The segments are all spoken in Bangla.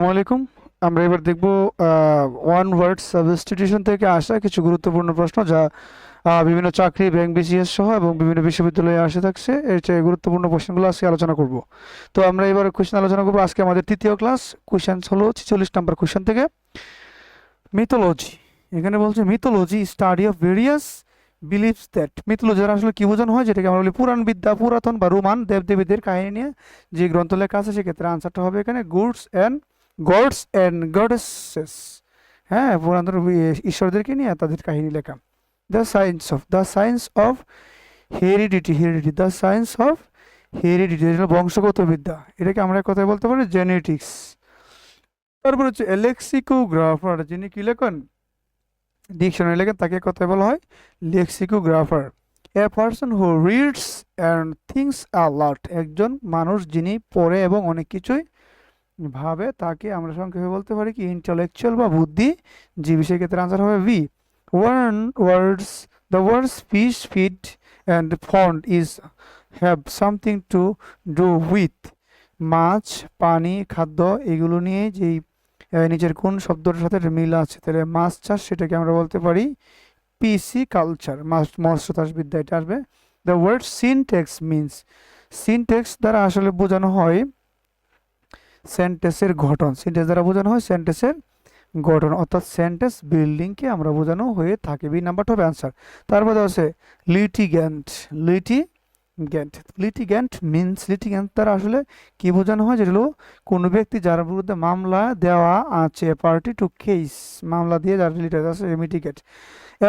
আসসালামাইকুম। আমরা এবার দেখব ওয়ান ওয়ার্ড সাবস্টিটিউশন থেকে আসা কিছু গুরুত্বপূর্ণ প্রশ্ন যা বিভিন্ন চাকরি, ব্যাংক, বিসিএস সহ এবং বিভিন্ন বিশ্ববিদ্যালয়ে আসে থাকছে। এর চেয়ে গুরুত্বপূর্ণ কোশ্চেনগুলো আজকে আলোচনা করব। তো আমরা এবার কোশ্চেন আলোচনা করবো। আজকে আমাদের তৃতীয় ক্লাস। কোশ্চেন হলো 46 নম্বর কোশ্চেন থেকে। মিথোলজি, এখানে বলছে mythology study of various believes that. Mythology আসলে কি বোঝানো হয়, যেটাকে আমরা বলি পুরাণ বিদ্যা, পুরাতন বা রোমান দেবদেবীদের কাহিনী নিয়ে যে গ্রন্থ লেখা আছে, সেক্ষেত্রে আনসারটা হবে এখানে গডস অ্যান্ড গডেসেস। হ্যাঁ, পুরাতন ঈশ্বরদেরকে নিয়ে তাদের কাহিনী লেখা। The science of heredity, the science of heredity বংশগত বিদ্যা, এটাকে আমরা কথায় বলতে পারি জেনেটিক্স। তারপর হচ্ছে লেক্সিকোগ্রাফার, যিনি কি লেখেন, ডিকশনারি লেখেন, তাকে কথায় বলা হয় lexicographer. A person who reads and thinks a lot, একজন মানুষ যিনি পড়ে এবং অনেক কিছুই ভাবে, তাকে আমরা সংক্ষেপে বলতে পারি কি ইন্টেলেকচুয়াল বা বুদ্ধিজীবী। সেক্ষেত্রে আনসার হবে B. One words the words fish, feed and pond is have something to do with. মাছ, পানি, খাদ্য এগুলো নিয়ে যেই নিচের কোন শব্দটার সাথে মিল আছে, তাহলে মাছ চাষ, সেটাকে আমরা বলতে পারি পিসি কালচার, মৎস্য চাষ বিদ্যা, এটা আসবে। The word syntax means, syntax দ্বারা আসলে বোঝানো হয় সেন্টেন্সের গঠন। সিনটেক্স দ্বারা বোঝানো হয় সেন্টেন্সের গঠন, অর্থাৎ সেন্টেন্স বিল্ডিংকে আমরা বোঝানো হয়ে থাকে। বি নাম্বারটা হবে অ্যান্সার। তারপরে আছে লিটিগ্যান্ট। লিটিগ্যান্ট মিনস, লিটিগ্যান্ট দ্বারা আসলে কি বোঝানো হয়, যেটা হলো কোনো ব্যক্তি যার বিরুদ্ধে মামলা দেওয়া আছে, পার্টি টু কেস, মামলা দিয়ে যার রিলেটেড আছে, লিটিগেট।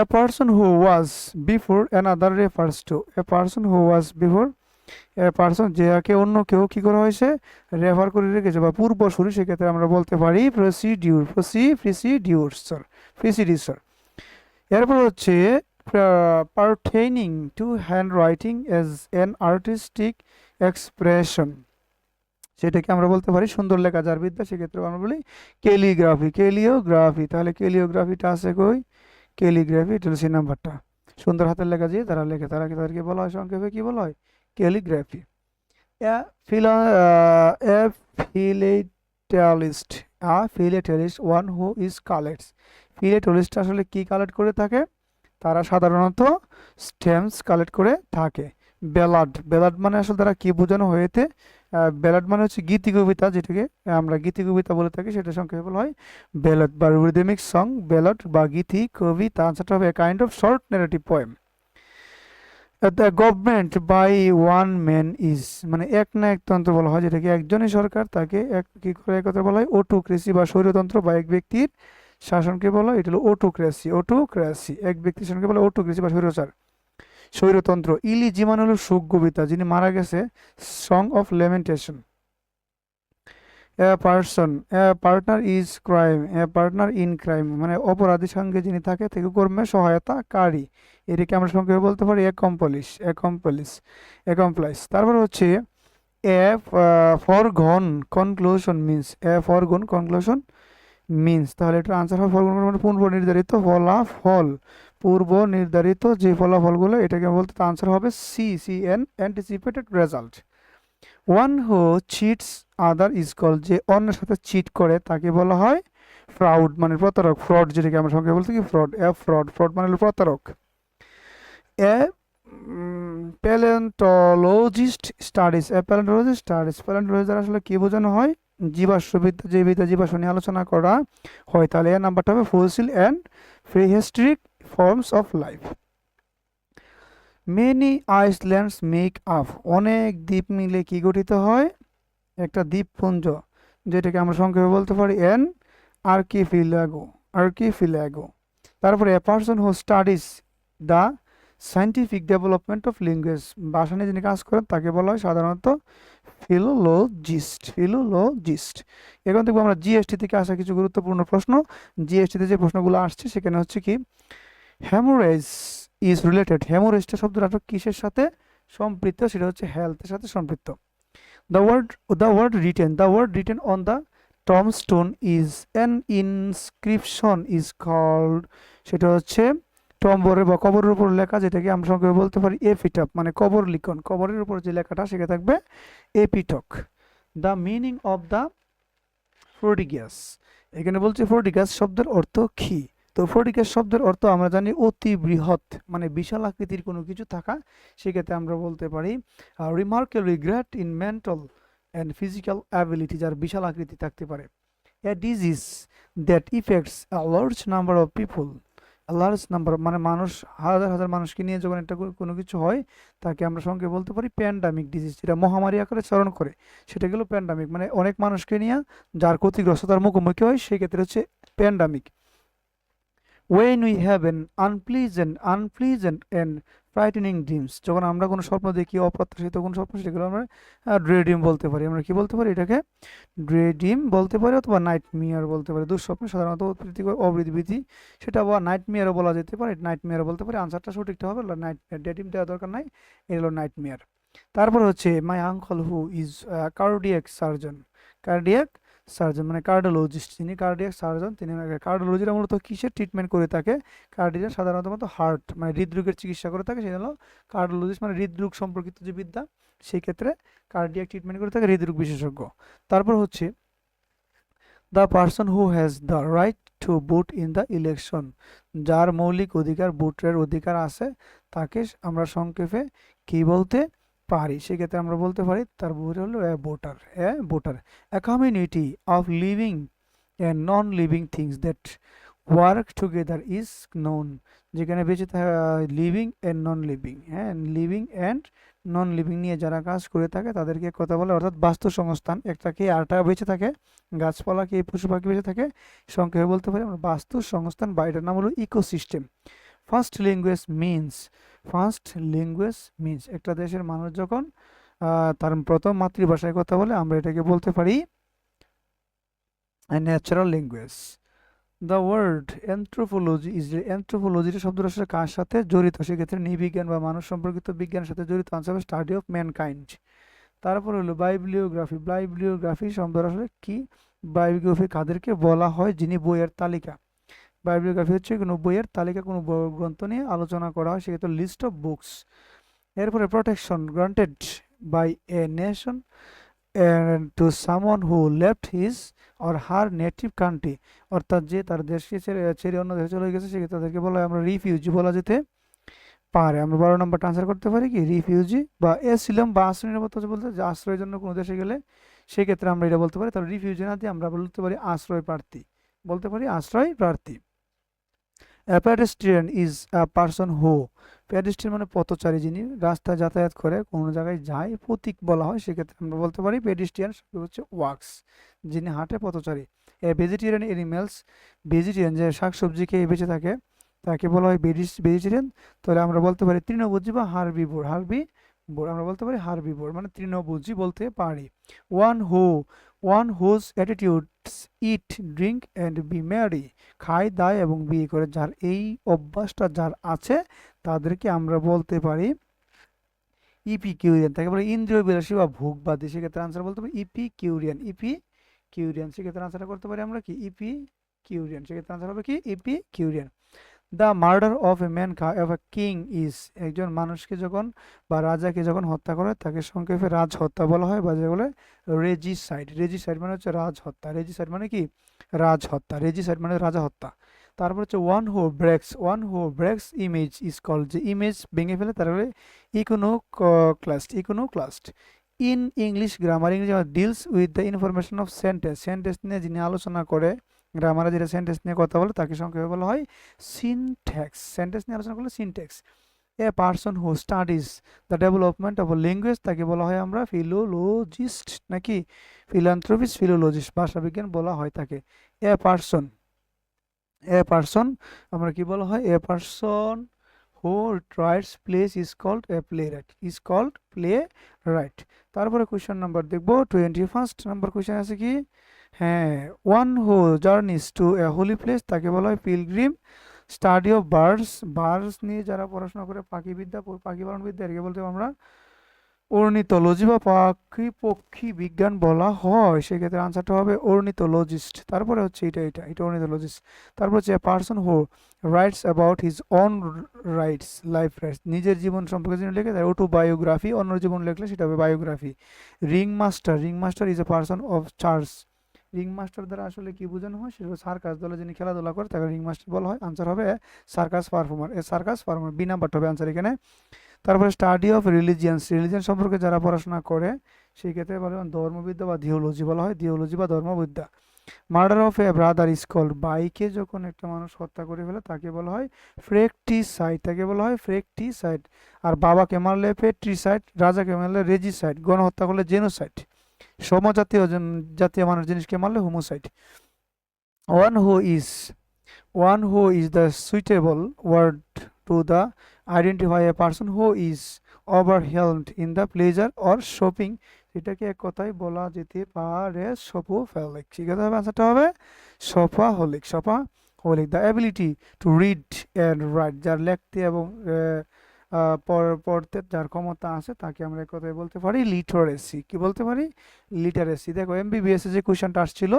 A person who was before another refers to, a person who was before a person, যাকে অন্য কেউ কি করা হয়েছে, রেফার করে রেখেছে বা পূর্বসূরি, সেক্ষেত্রে আমরা বলতে পারি প্রেসিডিউসর। এরপর হচ্ছে pertaining to handwriting as an artistic expression, সেটাকে আমরা বলতে পারি সুন্দর লেখা যার বিদ্যা, সেক্ষেত্রে আমরা বলি কেলিওগ্রাফি। তাহলে কেলিওগ্রাফিটা আছে কই, ক্যালিগ্রাফি, এটা হলো সি নাম্বারটা। সুন্দর হাতের লেখা দিয়ে তারা লেখে, তাদেরকে বলা হয় সংক্ষেপে কি বলা হয়, calligraphy. A philatelist, one who is collects. Philatelist আসলে কি কালেক্ট করে থাকে, তারা সাধারণত স্ট্যাম্পস কালেক্ট করে থাকে। বেলাড মানে আসলে তারা কি বোঝানো হয়েছে, ব্যালাড মানে হচ্ছে গীতি কবিতা, যেটাকে আমরা গীতি কবিতা বলে থাকি, সেটা সংক্ষেপে বলা হয় ব্যালাড বা রিদমিক সং। ব্যালাড বা গীতি কবিতা, আনসারটা হবে kind of short narrative poem. The government by one man is, মানে এক না একতন্ত্র বলা হয়, যেটাকে একজনই সরকার, তাকে এক কি করে একত্র বলা হয় অটোক্রেসি বা স্বৈরতন্ত্র, বা এক ব্যক্তির শাসনকে বলা হয়, এটা হলো অটোক্রেসি। এক ব্যক্তির শাসনকে বলা হয় অটোক্রেসি বা স্বৈরতন্ত্র। ইলিজি মানে হলো শোক কবিতা, যিনি মারা গেছে, song of লেমেন্টেশন। Partner in crime, মানে অপরাধীর সঙ্গে যিনি থাকে, থেকে কর্মে সহায়তাকারী, এটাকে আমরা সংক্ষেপে বলতে পারি অ্যাকমপ্লাইস। তারপর হচ্ছে এ ফরগন কনক্লুশন মিনস, তাহলে এটার আনসার হবে ফরগন মানে পূর্ব নির্ধারিত ফলাফল, পূর্ব নির্ধারিত যে ফলাফলগুলো, এটাকে বলতে আনসার হবে CN, anticipated result. One who cheats other is call, যে অন্যের সাথে চিট করে তাকে বলা হয় ফ্রাউড, মানে প্রতারক। ফ্রড, যেটাকে আমরা সংক্ষেপে বলতে কি ফ্রড মানে হলো প্রতারক। এ প্যালেন্টোলজিস্ট দ্বারা আসলে কি বোঝানো হয়, জীবাশ্মবিদ্যা, যে বিদ্যা জীবাশ্ম নিয়ে আলোচনা করা হয়, তাহলে এর নাম্বারটা হবে fossil and prehistoric forms of life. Many islands make up, অনেক দ্বীপ মিলে কি গঠিত হয়, একটা দ্বীপপুঞ্জ, যেটাকে আমরা সংক্ষেপে বলতে পারি এন আর্কিপিলাগো। তারপরে এ person who studies the scientific development of language, ভাষা নিয়ে যিনি কাজ করেন, তাকে বলা হয় সাধারণত ফিলোলজিস্ট। এখন দেখবো আমরা জিএসটি থেকে আসা কিছু গুরুত্বপূর্ণ প্রশ্ন। জিএসটিতে যে প্রশ্নগুলো আসছে, সেখানে হচ্ছে কি হ্যামোরেজ ইজ রিলেটেড, হ্যামোরেজটা শব্দটা কিসের সাথে সম্পৃক্ত, সেটা হচ্ছে হেলথের সাথে সম্পৃক্ত। The word written on the tombstone is an inscription is called, সেটা হচ্ছে টম্বরে বা কবরের উপর লেখা, যেটাকে আমরা সংক্ষেপে বলতে পারি এপিটাফ, মানে কবর লিখন, কবরের উপর যে লেখাটা, সেটা থাকবে epitaph. The meaning of the prodigious. এখানে বলছে প্রোডিগাস শব্দের অর্থ কি? তো প্রোডিগাস শব্দের অর্থ আমরা জানি অতি বৃহৎ, মানে বিশাল আকৃতির কোনো কিছু থাকা। সেক্ষেত্রে আমরা বলতে পারি remarkably great in mental and physical ability, যার বিশাল আকৃতি থাকতে পারে। এ disease that effects a large number of people, large number মানে মানুষ, হাজার হাজার মানুষকে নিয়ে যখন একটা কোনো কিছু হয় তাকে আমরা সঙ্গে বলতে পারি প্যান্ডামিক ডিজিজ। যেটা মহামারী আকারে চারণ করে সেটা গেল প্যান্ডামিক, মানে অনেক মানুষকে নিয়ে যার ক্ষতিগ্রস্ততার মুখোমুখি হয় সেক্ষেত্রে হচ্ছে pandemic. when we have an unpleasant and frightening dreams, যখন আমরা কোনো স্বপ্ন দেখি অপ্রত্যাশিত কোনো স্বপ্ন, সেগুলো আমরা ড্রে ড্রিম বলতে পারি। আমরা কি বলতে পারি এটাকে? ড্রে ড্রিম বলতে পারি অথবা নাইট মিয়ার বলতে পারি। দুঃস্বপ্ন সাধারণত অপ্রীতিকর অবৃদ্ধি, সেটা বা নাইট মিয়ারও বলা যেতে পারে, নাইট মিয়ারও বলতে পারি। আনসারটা সঠিকটা হবে নাইট মিয়ার, ডে ড্রিম দেওয়ার দরকার নাই, এটা হলো নাইট মিয়ার। তারপর হচ্ছে my uncle who is cardiac surgeon, cardiac surgeon মানে কার্ডিওলজিস্ট, যিনি কার্ডিয়াক সার্জন তিনি। কার্ডিওলজিরা মূলত কিসের ট্রিটমেন্ট করে থাকে? কার্ডিয়াক সাধারণত হার্ট মানে হৃদরোগের চিকিৎসা করে থাকে, সেটা হলো কার্ডিওলজিস্ট, মানে হৃদরোগ সম্পর্কিত যে বিদ্যা, সেই ক্ষেত্রে কার্ডিয়াক ট্রিটমেন্ট করে থাকে হৃদরোগ বিশেষজ্ঞ। তারপর হচ্ছে the person who has the right to vote in the election, যার মৌলিক অধিকার, ভোটের অধিকার আছে, তাকে আমরা সংক্ষেপে কি বলতে পারি? সেক্ষেত্রে আমরা বলতে পারি তার ভোট হলো voter. Voter a community of living and non living things that work together is known, যেখানে বেঁচে থাকা লিভিং অ্যান্ড নন লিভিং, হ্যাঁ লিভিং অ্যান্ড নন লিভিং নিয়ে যারা কাজ করে থাকে তাদেরকে কথা বলে, অর্থাৎ বাস্তু সংস্থান। একটা কি আরটা বেঁচে থাকে, গাছপালা কি পশু পাখি বেঁচে থাকে, সংক্ষেপে বলতে পারি আমরা বাস্তু সংস্থান, বা এটার নাম হলো ecosystem. First language means, first language means একটা দেশের মানুষ যখন তার প্রথম মাতৃভাষায় কথা বলে আমরা এটাকে বলতে পারি natural language. The word anthropology is, অ্যানথ্রোপোলজির শব্দটা আসলে কার সাথে জড়িত? সেক্ষেত্রে নৃবিজ্ঞান বা মানুষ সম্পর্কিত বিজ্ঞানের সাথে জড়িত। আনসার হবে স্টাডি অফ ম্যানকাইন্ড। তারপর হলো বাইব্লিওগ্রাফি, বাইব্লিওগ্রাফি শব্দটা আসলে কি? বায়োগ্রাফি কাদেরকে বলা হয়? যিনি বইয়ের তালিকা, বায়োগ্রাফি হচ্ছে কোনো বইয়ের তালিকা, কোনো গ্রন্থ নিয়ে আলোচনা করা হয়, সেক্ষেত্রে লিস্ট অফ বুকস। এরপরে protection granted by a nation to someone who left his or her native country, অর্থাৎ যে তার দেশকে ছেড়ে ছেড়ে অন্য দেশে চলে গেছে, সেক্ষেত্রে তাদেরকে বলা হয় আমরা রিফিউজি বলা যেতে পারে। আমরা 12 নম্বরটা আনসার করতে পারি কি? রিফিউজি বা এসিলাম বা আশ্রয় নিরাপত্তা বলতে যে আশ্রয়ের জন্য কোনো দেশে গেলে সেক্ষেত্রে আমরা এটা বলতে পারি। তাহলে রিফিউজি না দিয়ে আমরা বলতে পারি আশ্রয় প্রার্থী, বলতে পারি আশ্রয় প্রার্থী। A pedestrian is a person who, pedestrian মানে পথচারী, যিনি রাস্তায় যাতায়াত করে কোনো জায়গায় যায়, প্রতীক বলা হয়, সেক্ষেত্রে আমরা বলতে পারি পেডিস্ট্রিয়ান হচ্ছে ওয়াক্স, যিনি হাঁটে, পথচারী। এ ভেজিটেরিয়ান এনিমেলস, ভেজিটেরিয়ান যে শাকসবজি খেয়ে বেঁচে থাকে তাকে বলা হয় ভেজিটেরিয়ান। তাহলে আমরা বলতে পারি তৃণভোজী বা হার্বিভোর, হার্বিভোর আমরা বলতে পারি হার্বিভোর মানে তৃণভোজী বলতে পারি। One who, one whose attitudes eat drink and be merry, খায় দায় এবং বিয়ে করে, যার এই অভ্যাসটা যার আছে তাদেরকে আমরা বলতে পারি ইপিকিউরিয়ান। তাকে বলে ইন্দ্রিয় বিলাসী বা ভোগবাদী, সেক্ষেত্রে আনসার বলতে পারি ইপিকিউরিয়ান, ইপিকিউরিয়ান। সেক্ষেত্রে আনসারটা করতে পারি আমরা কি? ইপিকিউরিয়ান। সেক্ষেত্রে আনসার হবে কি? Epicurean. The murder of a man of a king is, একজন মানুষকে যখন বা রাজাকে যখন হত্যা করে তাকে সংক্ষেপে রাজ হত্যা বলা হয়, বা যেগুলো রেজিসাইড। রেজিসাইড মানে হচ্ছে রাজ হত্যা, রেজিসাইড মানে কি? রাজ হত্যা, রেজিসাইড মানে রাজা হত্যা। তারপর হচ্ছে one who breaks image is called, যে ইমেজ ভেঙে ফেলে তার বলে iconoclast, iconoclast. In English grammar, ইংরেজি deals with the information of sentence, sentence নিয়ে যিনি আলোচনা করে, গ্রামারে যেটা সেন্টেন্স নিয়ে কথা বলে তাকে সংক্ষেপে বলা হয় সিনট্যাক্স, সেন্টেন্স নিয়ে আলোচনা করলে syntax. A person who studies the development of language, তাকে বলা হয় আমরা ফিলোলজিস্ট, নাকি ফিলান্থ্রপিস্ট, ফিলোলজিস্ট ভাষাবিজ্ঞান বলা হয় তাকে। এ পারসন, এ পারসন আমরা কি বলা হয়? A person who writes plays is called a playwright, is called playwright. তারপরে কোয়েশ্চেন নাম্বার দেখবো 21 নাম্বার কোয়েশ্চেন আছে কি? হ্যাঁ, one who journeys to a holy place, তাকে বলা হয় pilgrim. Study of birds, birds নিয়ে যারা পড়াশোনা করে, পাখিবিদ্যা, পাখি পালনবিদ্যা, এটাকে বলতে আমরা অর্নিথোলজি বা পক্ষী বিজ্ঞান বলা হয়, সেক্ষেত্রে আনসারটা হবে অর্নিথোলজিস্ট। তারপরে হচ্ছে এটা অর্নিথোলজিস্ট। তারপর হচ্ছে person who writes about his on rights, life rights, নিজের জীবন সম্পর্কে যিনি লেখে তার অটোবায়োগ্রাফি, অন্য জীবন লেখলে সেটা হবে biography. Ring master is a person of church, ring master দ্বারা আসলে কি বোঝানো হয়, সেটা সার্কাস দলে যিনি খেলাধুলা করে তাকে রিং মাস্টার বলা হয়। আনসার হবে circus performer. Circus performer, B নাম্বারটা হবে আনসার এখানে। তারপরে স্টাডি অফ রিলিজিয়ান্স, রিলিজিয়ান সম্পর্কে যারা পড়াশোনা করে সেই ক্ষেত্রে বলে ধর্মবিদ্যা বা থিওলজি বলা হয়, থিওলজি বা ধর্মবিদ্যা। Murder of a brother is called, বাইকে যখন একটা মানুষ হত্যা করে ফেলে তাকে বলা হয় ফ্রেকটিসাইড, তাকে বলা হয় ফ্রেকটিসাইড। আর বাবাকে মারলে পেট্রিসাইড, রাজাকে মারলে রেজিসাইড, গণহত্যা করলে জেনোসাইড, সমজাতীয় জাতীয় মানুষ জিনিসকে মারলে homicide. One who is, one who is the suitable word to the identify a person who is overwhelmed in the pleasure or shopping, এটাকে এক কথায় বলা যেতে পারে শপোহলিক। ঠিক আছে, আনসারটা হবে shopaholic, shopaholic. The ability to read and write, যার লিখতে এবং পড়তে যার ক্ষমতা আছে তাকে আমরা এক কথায় বলতে পারি লিটারেসি। কি বলতে পারি? লিটারেসি। দেখো এমবিবিএস এ যে কোয়েশ্চেনটা আসছিল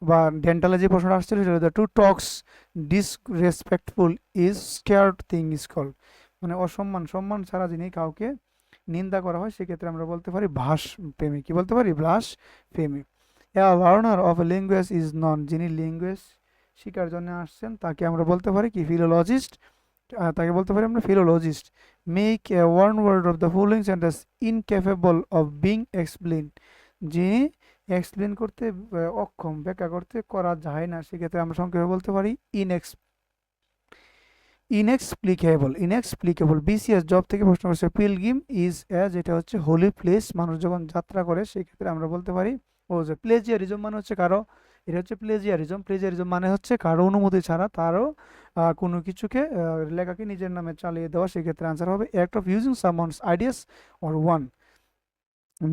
বা ডেন্টালে যে প্রশ্নটা আসছিল সেটা হচ্ছে to talks disrespectful is scared thing is called, মানে অসম্মান, সম্মান ছাড়া যিনি কাউকে নিন্দা করা হয় সেক্ষেত্রে আমরা বলতে পারি ভাস প্রেমী। কি বলতে পারি? ব্লাস প্রেমী। A learner of a language is known, যিনি ল্যাঙ্গুয়েজ শিকার জন্য আসছেন তাকে আমরা বলতে পারি কি? ফিলোলজিস্ট। তাকে বলতে পারি আমরা philologist. Make a one word of the following sentence incapable of being explain, যিনি এক্সপ্লেন করতে অক্ষম, ব্যাখ্যা করতে করা যায় না, সেক্ষেত্রে আমরা সংক্ষেপে বলতে পারি ইনএক্সপ্লিকেবল। ইনএক্সপ্লিকেবল। বিসিএস জব থেকে প্রশ্ন করছে পিলগ্রিম ইজ এ, যেটা হচ্ছে হোলি প্লেস, মানুষ যখন যাত্রা করে সেক্ষেত্রে আমরা বলতে পারি ও যে প্লেজিয়ারিজম, মানে হচ্ছে কারো, এটা হচ্ছে প্লেজিয়ারিজম। প্লেজিয়ারিজম মানে হচ্ছে কারো অনুমতি ছাড়া তারও কোনো কিছুকে লেখাকে নিজের নামে চালিয়ে দেওয়া, সেক্ষেত্রে আনসার হবে act of using someone's ideas or one.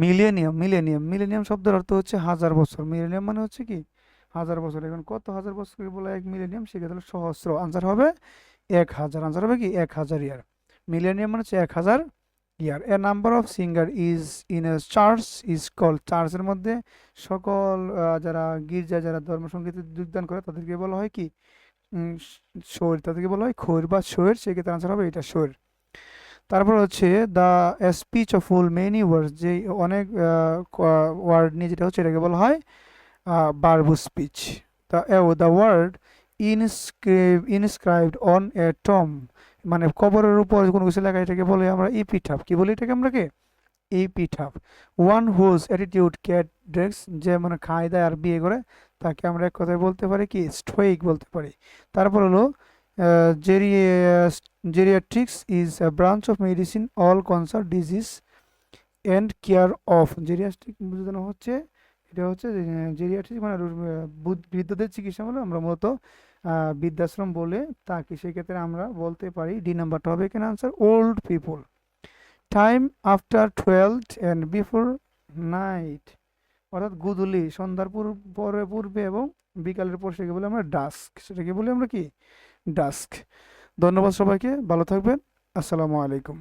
Millennium, millennium, millennium শব্দের অর্থ হচ্ছে হাজার বছর। মিলেনিয়াম মানে হচ্ছে কি? হাজার বছর। এখন কত হাজার বছরকে বলা এক মিলেনিয়াম? সেক্ষেত্রে সহস্র। আনসার হবে 1000। আনসার হবে কি? 1000 ইয়ার। মিলেনিয়াম মানে হচ্ছে 1000 year. A number of singer is in a church is called, চার্চের মধ্যে সকল যারা গির্জায় যারা ধর্মসঙ্গীতে যোগদান করে তাদেরকে বলা হয় কি? শৈর, তাদেরকে বলা হয় খৈর বা শৈর, সেক্ষেত্রে আনসার হবে এটা শৈর। তারপর হচ্ছে the speech of full many words, যে অনেক ওয়ার্ড নিয়ে যেটা হচ্ছে এটাকে বলা হয় বারবু speech. The word inscribed on a tomb, মানে কবরের উপর কোনো কিছু লেখা, এটাকে বলে আমরা ইপিঠাপ। কি বলি এটাকে আমরা? কে? Epitaph. One whose attitude cat ড্রেক্স, যে মানে খায় দায় আর বিয়ে করে তাকে আমরা এক কথায় বলতে পারি কি? স্টোইক বলতে পারি। তারপর হলো geriatrics is a branch of medicine all concern disease and care of, geriatric বোঝানো হচ্ছে, এটা হচ্ছে জেরিয়াট্রিক মানে বৃদ্ধদের চিকিৎসা বলে আমরা মূলত বৃদ্ধাশ্রম বলে তাকে, সেক্ষেত্রে আমরা বলতে পারি ডি নাম্বারটা হবে এখানে answer old people. Time after 12 and before night, অর্থাৎ গুদুলি, সন্ধ্যার পূর্বে এবং বিকালের পর, সেকে বলে আমরা ডাস্ক, সেটাকে বলি আমরা কি? ডাস্ক। ধন্যবাদ সবাইকে, ভালো থাকবেন, আসসালামু আলাইকুম।